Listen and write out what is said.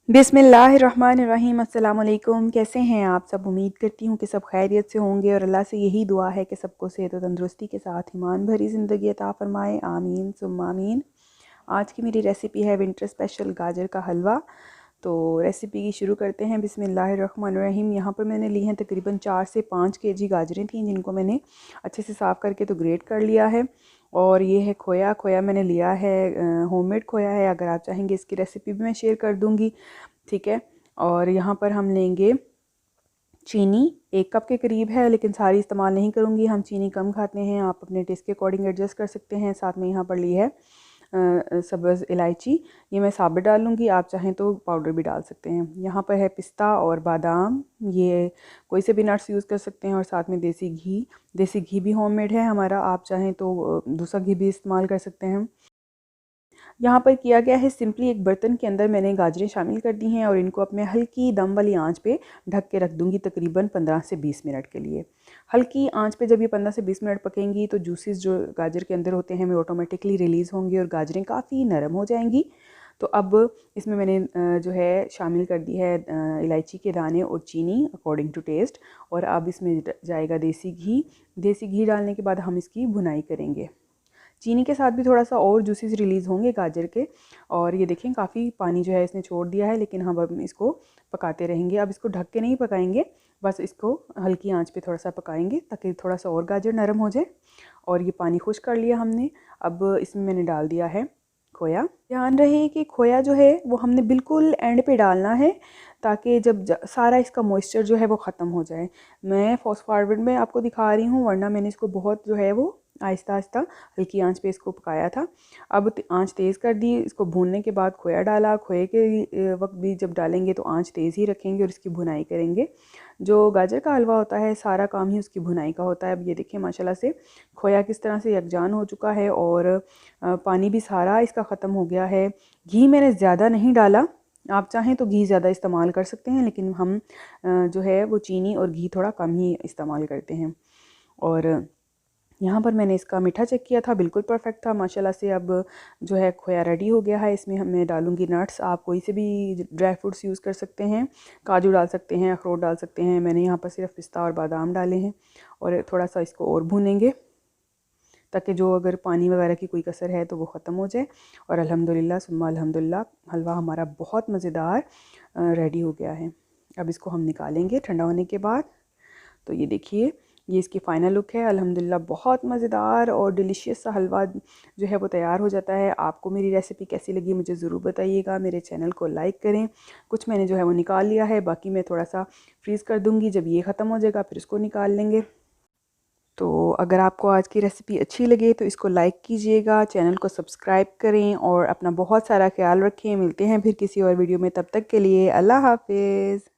बिस्मिल्लाहिर्रहमानिर्रहीम। अस्सलाम वालेकुम। कैसे हैं आप सब? उम्मीद करती हूँ कि सब खैरियत से होंगे और अल्लाह से यही दुआ है कि सबको सेहत और तंदुरुस्ती के साथ ईमान भरी ज़िंदगी अता फ़रमाए। आमीन सुम्मा आमीन। आज की मेरी रेसिपी है विंटर स्पेशल गाजर का हलवा। तो रेसिपी की शुरू करते हैं। बिस्मिल्लाहिर्रहमानिर्रहीम। यहाँ पर मैंने ली हैं तकरीबन 4 से 5 केजी गाजरें थीं, जिनको मैंने अच्छे से साफ़ करके तो ग्रेट कर लिया है। और ये है खोया। खोया मैंने लिया है, होममेड खोया है। अगर आप चाहेंगे इसकी रेसिपी भी मैं शेयर कर दूँगी, ठीक है। और यहाँ पर हम लेंगे चीनी, 1 कप के करीब है, लेकिन सारी इस्तेमाल नहीं करूँगी, हम चीनी कम खाते हैं, आप अपने टेस्ट के अकॉर्डिंग एडजस्ट कर सकते हैं। साथ में यहाँ पर ली है सब्ज़ इलायची, ये मैं साबित डालूँगी, आप चाहें तो पाउडर भी डाल सकते हैं। यहाँ पर है पिस्ता और बादाम, ये कोई से भी नट्स यूज़ कर सकते हैं। और साथ में देसी घी भी होममेड है हमारा, आप चाहें तो दूसरा घी भी इस्तेमाल कर सकते हैं। यहाँ पर किया गया है सिंपली, एक बर्तन के अंदर मैंने गाजरें शामिल कर दी हैं और इनको अपने हल्की दम वाली आंच पे ढक के रख दूँगी तकरीबन 15 से 20 मिनट के लिए। हल्की आंच पे जब ये 15 से 20 मिनट पकेंगी तो जूसेस जो गाजर के अंदर होते हैं वो ऑटोमेटिकली रिलीज़ होंगे और गाजरें काफ़ी नरम हो जाएंगी। तो अब इसमें मैंने जो है शामिल कर दी है इलायची के दाने और चीनी अकॉर्डिंग टू टेस्ट। और अब इसमें जाएगा देसी घी। देसी घी डालने के बाद हम इसकी भुनाई करेंगे। चीनी के साथ भी थोड़ा सा और जूसेस रिलीज़ होंगे गाजर के। और ये देखें काफ़ी पानी जो है इसने छोड़ दिया है, लेकिन हम अब इसको पकाते रहेंगे। अब इसको ढक के नहीं पकाएंगे, बस इसको हल्की आंच पे थोड़ा सा पकाएंगे ताकि थोड़ा सा और गाजर नरम हो जाए। और ये पानी खुश कर लिया हमने। अब इसमें मैंने डाल दिया है खोया। ध्यान रहे कि खोया जो है वो हमने बिल्कुल एंड पे डालना है, ताकि जब सारा इसका मॉइस्चर जो है वो ख़त्म हो जाए। मैं फास्ट फॉरवर्ड में आपको दिखा रही हूँ, वरना मैंने इसको बहुत जो है वो आहिस्ता आहिस्ता हल्की आंच पे इसको पकाया था। अब आंच तेज़ कर दी, इसको भूनने के बाद खोया डाला। खोए के वक्त भी जब डालेंगे तो आंच तेज़ ही रखेंगे और इसकी भुनाई करेंगे। जो गाजर का हलवा होता है सारा काम ही उसकी भुनाई का होता है। अब ये देखिए माशाल्लाह से खोया किस तरह से यकजान हो चुका है और पानी भी सारा इसका ख़त्म हो गया है। घी मैंने ज़्यादा नहीं डाला, आप चाहें तो घी ज़्यादा इस्तेमाल कर सकते हैं, लेकिन हम जो है वो चीनी और घी थोड़ा कम ही इस्तेमाल करते हैं। और यहाँ पर मैंने इसका मीठा चेक किया था, बिल्कुल परफेक्ट था माशाल्लाह से। अब जो है खोया रेडी हो गया है। इसमें मैं डालूँगी नट्स, आप कोई से भी ड्राई फ्रूट्स यूज़ कर सकते हैं, काजू डाल सकते हैं, अखरोट डाल सकते हैं। मैंने यहाँ पर सिर्फ पिस्ता और बादाम डाले हैं। और थोड़ा सा इसको और भूनेंगे ताकि जो अगर पानी वगैरह की कोई कसर है तो वो ख़त्म हो जाए। और अल्हम्दुलिल्लाह सुम्मा अल्हम्दुलिल्लाह, हलवा हमारा बहुत मज़ेदार रेडी हो गया है। अब इसको हम निकालेंगे ठंडा होने के बाद। तो ये देखिए, ये इसकी फ़ाइनल लुक है। अल्हम्दुलिल्लाह बहुत मज़ेदार और डिलीशियस सा हलवा जो है वो तैयार हो जाता है। आपको मेरी रेसिपी कैसी लगी मुझे ज़रूर बताइएगा। मेरे चैनल को लाइक करें। कुछ मैंने जो है वो निकाल लिया है, बाकी मैं थोड़ा सा फ्रीज़ कर दूँगी। जब ये ख़त्म हो जाएगा फिर इसको निकाल लेंगे। तो अगर आपको आज की रेसिपी अच्छी लगे तो इसको लाइक कीजिएगा, चैनल को सब्सक्राइब करें और अपना बहुत सारा ख्याल रखें। मिलते हैं फिर किसी और वीडियो में, तब तक के लिए अल्लाह हाफ़िज़।